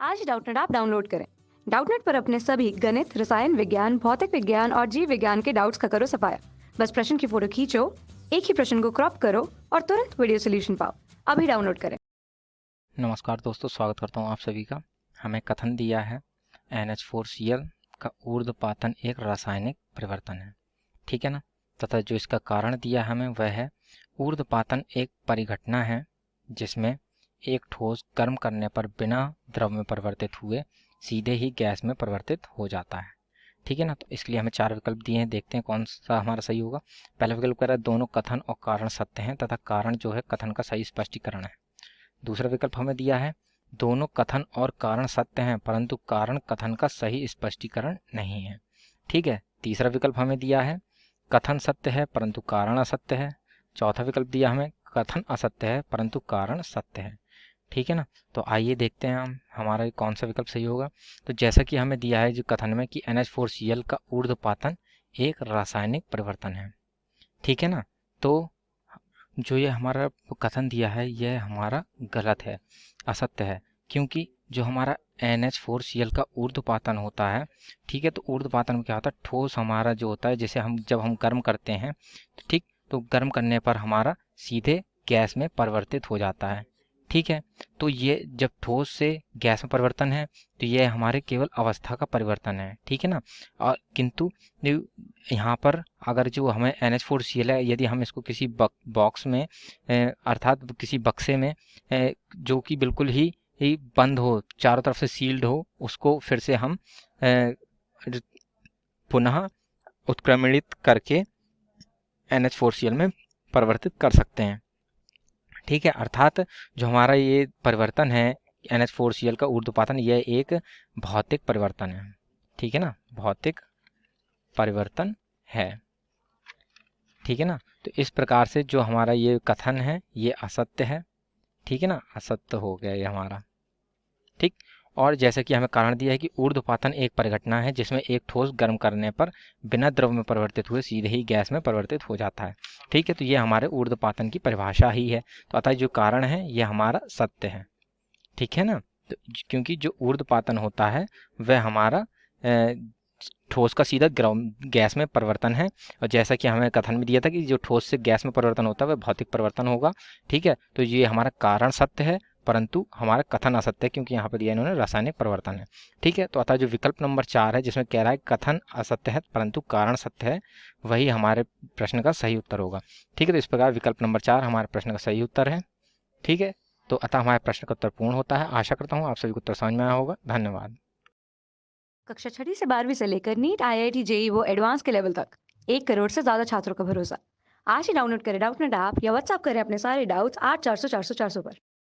आज ही Doubtnut app download करें। Doubtnut पर अपने सभी गणित, रसायन विज्ञान, भौतिक विज्ञान और जीव विज्ञान के डाउट्स का करो सफाया। बस प्रश्न की फोटो खींचो, एक ही प्रश्न को क्रॉप करो और तुरंत वीडियो सोल्यूशन पाओ। अभी डाउनलोड करें। नमस्कार दोस्तों, स्वागत करता हूं आप सभी का। हमें कथन दिया है NH4Cl का ऊर्ध्वपातन एक रासायनिक परिवर्तन है, ठीक है ना। तथा जो इसका कारण दिया हमें वह है ऊर्ध्वपातन एक परिघटना है जिसमें एक ठोस गर्म करने पर बिना द्रव में परिवर्तित हुए सीधे ही गैस में परिवर्तित हो जाता है, ठीक है ना। तो इसके लिए हमें 4 विकल्प दिए हैं, देखते हैं कौन सा हमारा सही होगा। पहला विकल्प कह रहा है दोनों कथन और कारण सत्य हैं तथा कारण जो है कथन का सही स्पष्टीकरण है। दूसरा विकल्प हमें दिया है दोनों कथन और कारण सत्य हैं परंतु कारण कथन का सही स्पष्टीकरण नहीं है, ठीक है। तीसरा विकल्प हमें दिया है कथन सत्य है परंतु कारण असत्य है। चौथा विकल्प दिया हमें कथन असत्य है परंतु कारण सत्य है, ठीक है ना। तो आइए देखते हैं हम हमारा कौन सा विकल्प सही होगा। तो जैसा कि हमें दिया है जो कथन में कि NH4Cl का ऊर्ध्वपातन एक रासायनिक परिवर्तन है, ठीक है ना। तो जो ये हमारा कथन दिया है यह हमारा गलत है, असत्य है, क्योंकि जो हमारा NH4Cl का ऊर्ध्वपातन होता है, ठीक है, तो ऊर्ध्वपातन में क्या होता है, ठोस हमारा जो होता है जैसे हम जब हम गर्म करते हैं, तो ठीक, तो गर्म करने पर हमारा सीधे गैस में परिवर्तित हो जाता है, ठीक है। तो ये जब ठोस से गैस में परिवर्तन है तो ये हमारे केवल अवस्था का परिवर्तन है, ठीक है ना। और किंतु यहाँ पर अगर जो हमें NH4Cl है, यदि हम इसको किसी बॉक्स में अर्थात किसी बक्से में जो कि बिल्कुल ही बंद हो, चारों तरफ से सील्ड हो, उसको फिर से हम पुनः उत्क्रमणित करके NH4Cl में परिवर्तित कर सकते हैं, ठीक है। अर्थात जो हमारा ये परिवर्तन है NH4Cl का ऊर्ध्वपातन, यह एक भौतिक परिवर्तन है, ठीक है ना, भौतिक परिवर्तन है, ठीक है ना। तो इस प्रकार से जो हमारा ये कथन है ये असत्य है, ठीक है ना, असत्य हो गया ये हमारा, ठीक। और जैसे कि हमें कारण दिया है कि ऊर्ध्वपातन एक परिघटना है जिसमें एक ठोस गर्म करने पर बिना द्रव में परिवर्तित हुए सीधे ही गैस में परिवर्तित हो जाता है, ठीक है। तो ये हमारे ऊर्ध्वपातन की परिभाषा ही है। तो अतः जो कारण है ये हमारा सत्य है, ठीक है ना। तो क्योंकि जो ऊर्ध्वपातन होता है वह हमारा ठोस का सीधा गैस में परिवर्तन है। और जैसा कि हमें कथन में दिया था कि जो ठोस से गैस में परिवर्तन होता है वह भौतिक परिवर्तन होगा, ठीक है। तो ये हमारा कारण सत्य है परंतु हमारा कथन असत्य है, क्योंकि यहाँ पर दिया इन्होंने रासायनिक परिवर्तन है, ठीक है। तो अतः जो विकल्प नंबर 4 है जिसमें कह रहा है कथन असत्य है परंतु कारण सत्य है, वही हमारे प्रश्न का सही उत्तर होगा, ठीक है। तो इस प्रकार विकल्प नंबर 4 हमारे प्रश्न का सही उत्तर है, ठीक है। तो अतः हमारे प्रश्न का उत्तर पूर्ण होता है। आशा करता हूँ आप सभी को उत्तर समझ में आया होगा। धन्यवाद। कक्षा 6 से 12वीं से लेकर नीट, IIT, JEE वो एडवांस के लेवल तक 1 करोड़ से ज्यादा छात्रों का भरोसा। आज ही डाउनलोड करें डाउटनेट ऐप या व्हाट्सएप करें अपने सारे डाउट्स 8400 400 400 पर।